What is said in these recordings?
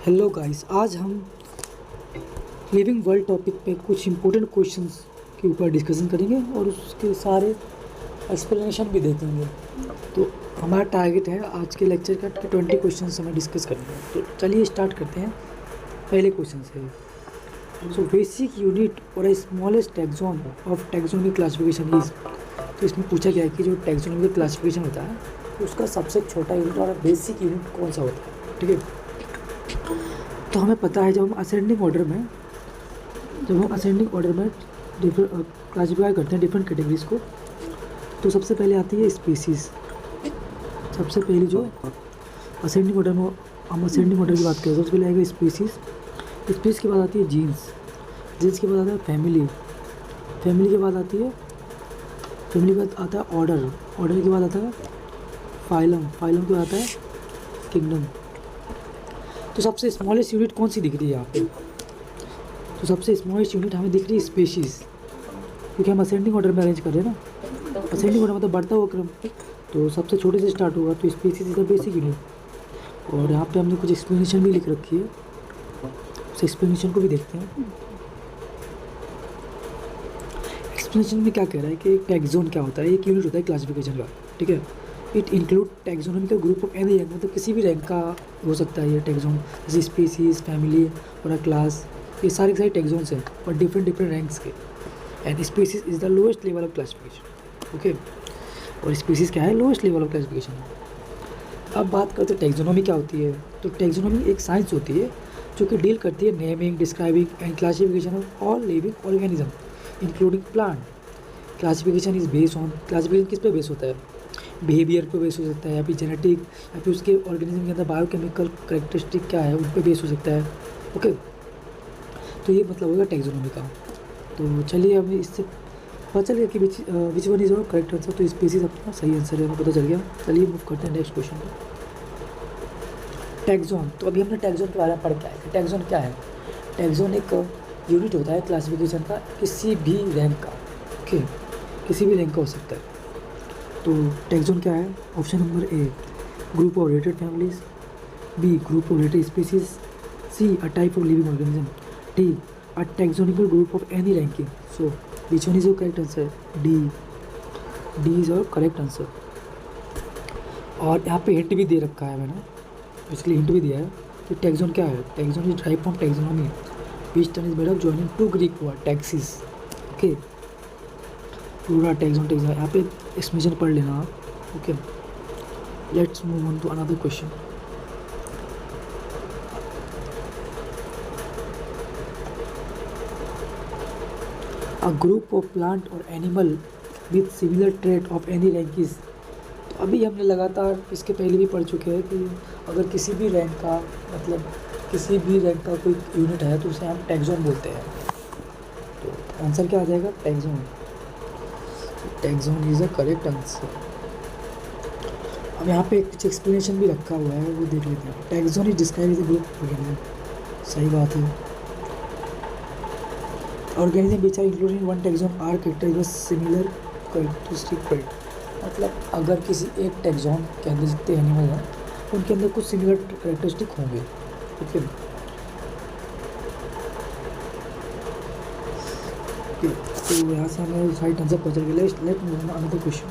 Hello guys, आज हम living world topic पे कुछ इम्पोर्टेंट क्वेश्चंस के ऊपर डिस्कशन करेंगे और उसके सारे एक्सप्लेनेशन भी देखेंगे। तो हमारा टारगेट है आज के लेक्चर का कि 20 क्वेश्चंस हमें डिस्कस करने हैं। तो चलिए स्टार्ट करते हैं पहले क्वेश्चन से। सो बेसिक यूनिट और smallest taxon of taxonomic classification is. तो इसमें पूछा गया है कि जो टैक्सोनॉमिक क्लासिफिकेशन होता है उसका सबसे छोटा यूनिट और बेसिक यूनिट कौन सा होता है। ठीक है, तो हमें पता है जब हम असेंडिंग ऑर्डर में क्लासीफाई करते हैं डिफरेंट कैटेगरीज को, तो सबसे पहले आती है स्पीसीज़। सबसे पहली जो असेंडिंग ऑर्डर में हम असेंडिंग ऑर्डर की बात करें, सबसे पहले आएगा स्पीसीज़ के बाद आती है जीन्स के बाद आता है फैमिली के बाद आती है फैमिली के बाद आता है ऑर्डर के बाद आता है फाइलम के बाद आता है किंगडम। तो सबसे स्मॉलेस्ट यूनिट कौन सी दिख रही है यहाँ पे? तो सबसे स्मॉलेस्ट यूनिट हमें दिख रही है स्पीशीज़, क्योंकि हम असेंडिंग ऑर्डर में अरेंज कर रहे हैं ना। असेंडिंग ऑर्डर मतलब बढ़ता हुआ क्रम, तो सबसे छोटे से स्टार्ट होगा, तो species is the basic unit. और यहाँ पे हमने कुछ एक्सप्लेनेशन भी लिख रखी है, उस एक्सप्लेनेशन को भी देखते हैं। एक्सप्लेनेशन में क्या कह रहा है कि टैक्सोन क्या होता है, एक यूनिट होता है क्लासिफिकेशन का। ठीक है, it include taxonomical group of any rank, मतलब किसी भी रैंक का हो सकता है ये टैक्सोन, जैसे स्पीसीज, फैमिली और अ क्लास, ये सारे के सारे टैक्सोन्स हैं और डिफरेंट रैंक्स के। And species is the lowest level of classification. Okay, और स्पीसीज क्या है? Lowest level of classification. अब बात करते हैं टैक्सोनॉमी क्या होती है। तो टैक्सोनॉमी एक साइंस होती है जो कि डील करती है naming, describing and classification of all living organism including plant. Classification is based on, classification किस पे बेस होता है? बिहेवियर पे बेस हो सकता है, या फिर जेनेटिक, या फिर उसके ऑर्गेनिज्म के अंदर बायोकेमिकल करेक्टरिस्टिक क्या है उन पे बेस हो सकता है। ओके, तो ये मतलब होगा टैक्सोनॉमी का। तो चलिए अब इससे पता चल गया कि विच वन इज और करेक्ट आंसर। तो स्पीसीज अपना सही आंसर है, हमें पता चल गया। चलिए मूव करते हैं नेक्स्ट क्वेश्चन पर। टैक्सोन, तो अभी हमने टैक्सोन के बारे में पढ़ के आए कि टैक्सोन क्या है। टैक्सोन एक यूनिट होता है क्लासिफिकेशन का किसी भी रैंक का। ओके, किसी भी रैंक का हो सकता है। तो टैक्सोन क्या है? Option number A, group of related families, B, group of related species, C, a type of living organism, D, a taxonical group of any ranking. So which one is your correct answer? D is your correct answer. और यहाँ पे hint भी दे रखा है मैंने, इसलिए hint भी दिया है कि टैक्सोन क्या है। Taxon is drive from taxonomy which term is made of joining two Greek word taxis. Okay, पूरा टैक्सोन यहाँ पे एक्सप्लेनेशन पढ़ लेना आप। Okay, let's move on to another question. A group of plant और animal with similar trait of any rank is. तो अभी हमने लगातार इसके पहले भी पढ़ चुके हैं कि अगर किसी भी रैंक का मतलब किसी भी रैंक का कोई यूनिट है तो उसे हम टैक्सोन बोलते हैं। तो आंसर क्या आ जाएगा? Taxon. Taxon is the correct answer. अब यहाँ पे कुछ एक्सप्लेनेशन भी रखा हुआ है, वो देख लेते हैं। Taxon is describe as a group organism, सही बात है। Organism which are including one taxon are characterized by similar characteristic trait. मतलब अगर किसी एक टैक्सोन के अंदर जितने एनिमल हैं उनके अंदर कुछ सिमिलर कैरेक्टरिस्टिक होंगे। ओके, तो यहाँ से हमें राइट आंसर पता चल गया। Let move on another question.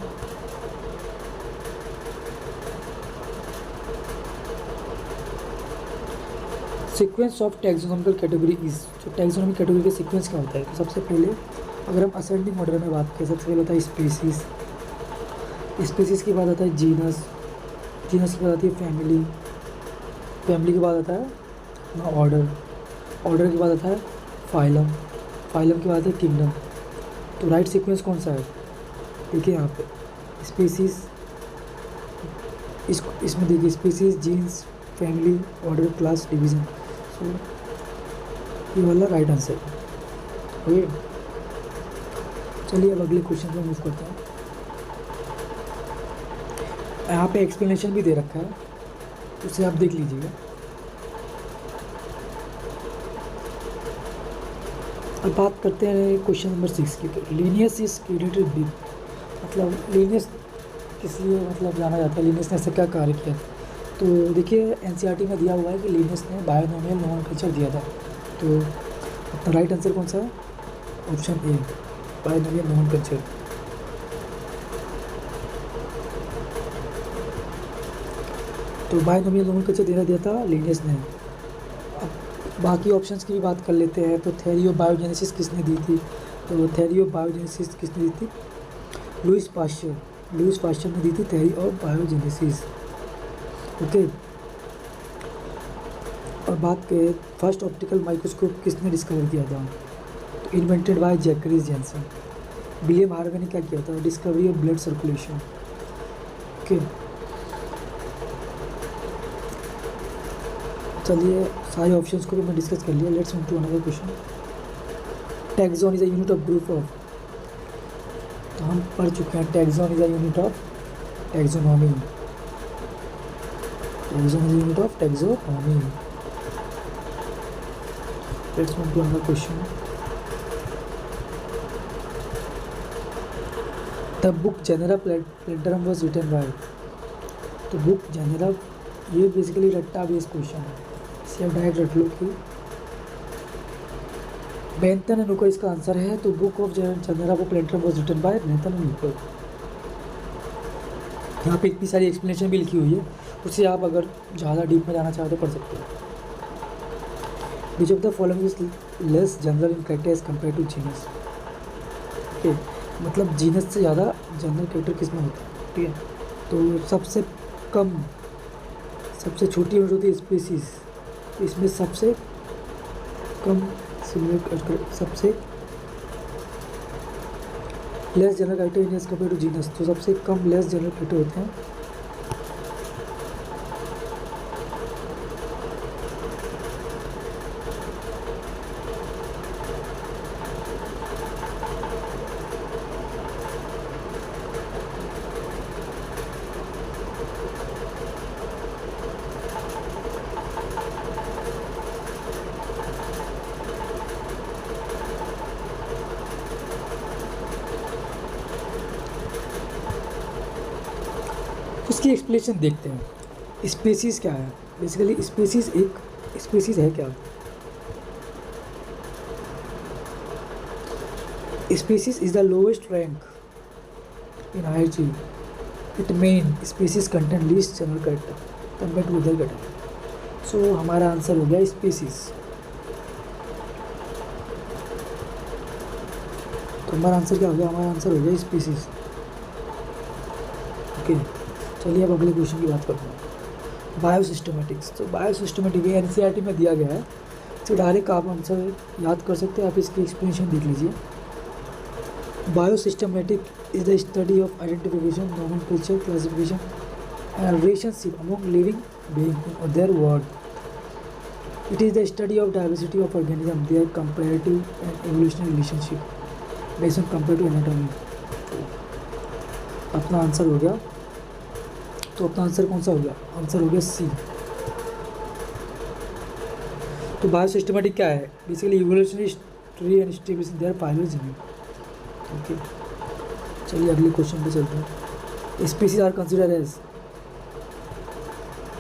Sequence of taxonomical category is. जो टैक्सोनॉमिक कैटेगरी का सीक्वेंस क्या होता है? तो सबसे पहले अगर हम असेंडिंग ऑर्डर में बात करें, सबसे पहले होता है स्पीसीज के बाद आता है जीनस के बाद आती है फैमिली के बाद आता है ऑर्डर के बाद आता है फाइलम के बाद आता है किंगडम। तो राइट सीक्वेंस कौन सा है? देखिए यहाँ पे स्पीसीज, इसमें देखिए species, genus, family, order, class, division. So ये वाला राइट आंसर है। ओके, चलिए अब अगले क्वेश्चन पे मूव करते हैं। यहाँ पे एक्सप्लेनेशन भी दे रखा है, उसे आप देख लीजिएगा। अब बात करते हैं क्वेश्चन नंबर 6 की। तो लीनियस इज क्यूरेटेड विद, मतलब लीनियस किस लिए मतलब जाना जाता है, लीनियस ने ऐसा क्या कार्य किया? तो देखिए एनसीईआरटी में दिया हुआ है कि लिनस ने बायोनोमियल नोमेनक्लेचर दिया था। तो अपना राइट आंसर कौन सा है? Option A, binomial nomenclature. तो बायोनोमियल नोमेनक्लेचर दिया था लिनस ने। अब बाकी ऑप्शंस की भी बात कर लेते हैं। तो थ्योरी ऑफ बायोजेनेसिस किसने दी थी? तो थ्योरी ऑफ बायोजेनेसिस किसने दी थी? लुइस पास्चर ने दी थी थ्योरी ऑफ बायोजेनेसिस। ओके। और बात करें फर्स्ट ऑप्टिकल माइक्रोस्कोप किसने डिस्कवर किया था? तो invented by Zacharias Janssen. William Harvey ने क्या किया था? Discovery of blood circulation. Okay, चलिए सारे ऑप्शंस को भी मैं डिस्कस कर लिया। Let's move to another question. Taxon is a unit of group of. तो हम पढ़ चुके हैं taxon is a unit of taxonomy. Taxon is a unit of taxonomy. Let's move to another question. The book Genera Plantarum was written by. तो book Genera, ये basically रट्टा based question है, इसे आप डायरेक्ट रट लो कि बेंथन एंड हुकर इसका आंसर है। तो book of Genera Plantarum was written by Bentham and Hooker. यहाँ पे इतनी सारी एक्सप्लेनेशन भी लिखी हुई है, उससे आप अगर ज़्यादा डीप में जाना चाहो तो पढ़ सकते हो। Which of the following is less general in character as compare to genus. Okay, मतलब जीनस से ज़्यादा जनरल कैरेक्टर किस में होता है? ठीक है, तो सबसे छोटी यूनिट होती है स्पीसीज। इसमें सबसे कम सबसे less general character in as compare to genus. तो सबसे कम लेस जनरल कैरेक्टर होते हैं उसकी एक्सप्लेनेशन देखते हैं। स्पीसीज़ क्या है? बेसिकली स्पीसीज़ एक स्पीसीज़ है क्या? Species is the lowest rank in hierarchy. It main species content least general character compare to other character. So हमारा आंसर हो गया स्पीसीज़। तो हमारा आंसर क्या हो गया? हमारा आंसर हो गया स्पीसीज़। ओके, चलिए अब अगले क्वेश्चन की बात करते हैं। बायोसिस्टमेटिक्स। तो बायोसिस्टमेटिक ये एनसीईआरटी में दिया गया है, तो डायरेक्ट आप आंसर याद कर सकते हैं। आप इसकी एक्सप्लेनेशन देख लीजिए। Biosystematic is the study of identification, nomenclature, classification and relationship among living being in their world. It is the study of diversity of organism, their comparative and evolutionary relationship based on compare to anatomy. अपना answer हो गया। तो अपना answer कौन सा हो गया? Answer हो गया सी। तो बायोसिस्टमेटिक क्या है? Basically evolutionary history and stability their phylogeny. Okay, चलिए अगले क्वेश्चन पे चलते हैं। Species are consider as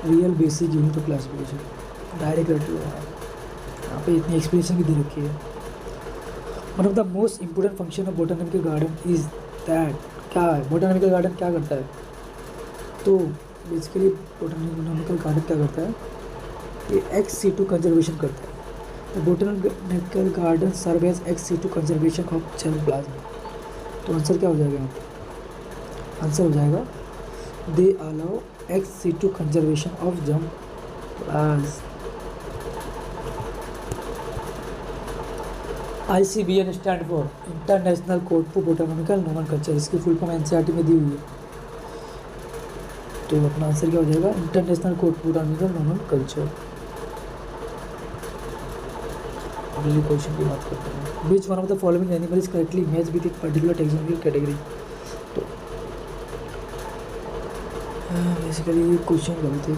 real basic unit of classification. Direct रट लो यार, यहाँ पे इतनी एक्सप्लेनेशन भी दे रखी है। One of the most important function of botanical garden is that. क्या है बोटानिकल गार्डन? क्या करता है? तो बेसिकली बोटानिकल गार्डन क्या करता है? ये ex-situ कंजर्वेशन करता है। तो botanical garden serve as ex-situ conservation of germplasm. तो आंसर क्या हो जाएगा यहाँ पे? आंसर हो जाएगा they allow ex-situ conservation of germplasm. ICBN stand for international code for botanical nomenclature. इसकी फुल फॉर्म एनसीईआरटी में दी हुई है। तो अपना आंसर क्या हो जाएगा? International code for botanical nomenclature. अगले क्वेश्चन की बात करते हैं। Which one of the following animal is correctly match with एक पर्टिकुलर टैक्सोनॉमिकल कैटेगरी। तो बेसिकली ये क्वेश्चन गलत है।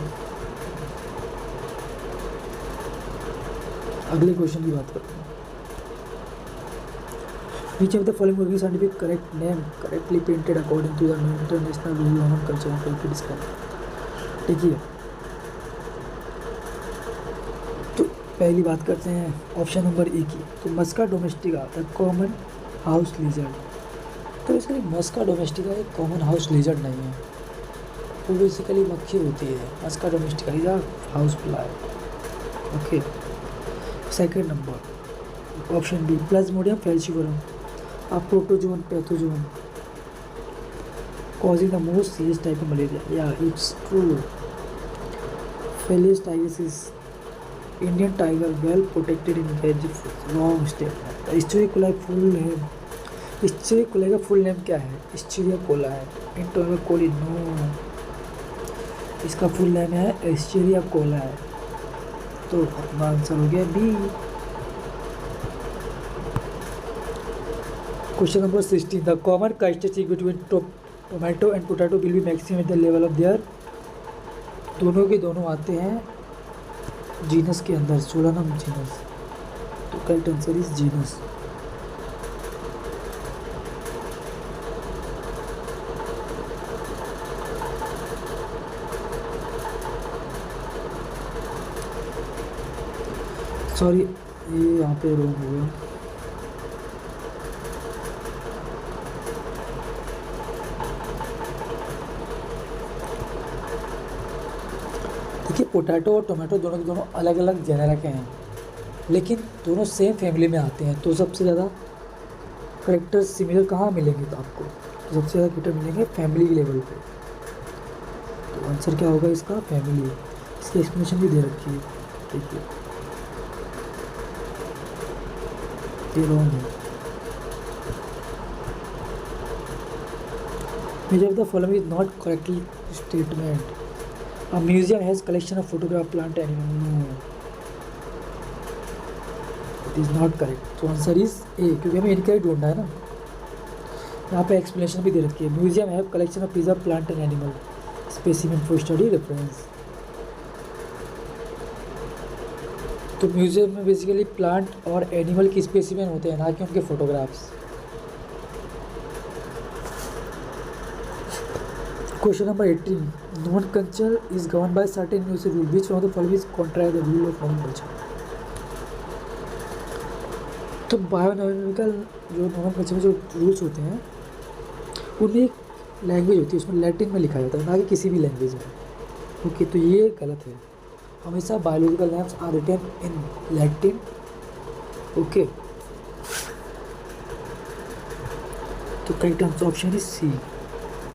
अगले क्वेश्चन की बात करते हैं। Which of the following will be scientific correct name correctly printed according to the International Review on Culture and Cultural Discovery? देखिए पहली बात करते हैं ऑप्शन नंबर ए की, तो Musca domestica the common house lizard. तो बेसिकली मस्का डोमेस्टिका एक common house lizard नहीं है, वो बेसिकली मक्खी होती है। Musca domestica is a house fly. Okay, second number option B Plasmodium falciparum a protozoan pathogen causing the most serious type of malaria. Yeah, it's true. Felis tigris, Indian tiger, well protected in veg food. Wrong statement. Escherichia coli full name. Escherichia coli का full name क्या है? Escherichia coli है. Enteric coli no. इसका full name है Escherichia coli है. तो अपना answer हो गया B. Question number 16. The common characteristic between tomato and potato will be maximum at the level of their. दोनों के दोनों आते हैं जीनस के अंदर, सोलानम जीनस। तो correct answer is genus. Sorry, ये यहाँ पे रॉन्ग हो गया। देखिए, पोटैटो और टोमेटो दोनों के दोनों अलग अलग जेनरा के हैं, लेकिन दोनों सेम फैमिली में आते हैं। तो सबसे ज़्यादा करेक्टर सिमिलर कहाँ मिलेंगे? तो आपको तो सबसे ज़्यादा करेक्टर मिलेंगे फैमिली लेवल पे। तो आंसर क्या होगा इसका? फैमिली। इसकी एक्सप्लेनेशन भी दे रखी है, देखिए ये रॉन्ग है। Measure of the following is not correctly statement. A museum has collection of photograph plant animal. No, it is not correct. तो आंसर इज ए, क्योंकि हमें इनका ही ढूंढना है ना। यहाँ पे एक्सप्लेनेशन भी दे रखी है। Museum have collection of preserve plant and animal specimen for study reference. तो म्यूजियम में बेसिकली प्लांट और एनिमल की स्पेसिमेन होते हैं, ना कि उनके photographs. Question number 18. Non-culture is governed by certain universal rule. Which one of the following is contrary to the rule of non-culture? तो बायोनॉमिकल जो non-culture में जो रूल्स होते हैं उनमें एक लैंग्वेज होती है, उसमें लैटिन में लिखा जाता है, ना कि किसी भी लैंग्वेज में। ओके, तो ये गलत है। हमेशा biological names are written in Latin. Okay, तो correct answer option is C.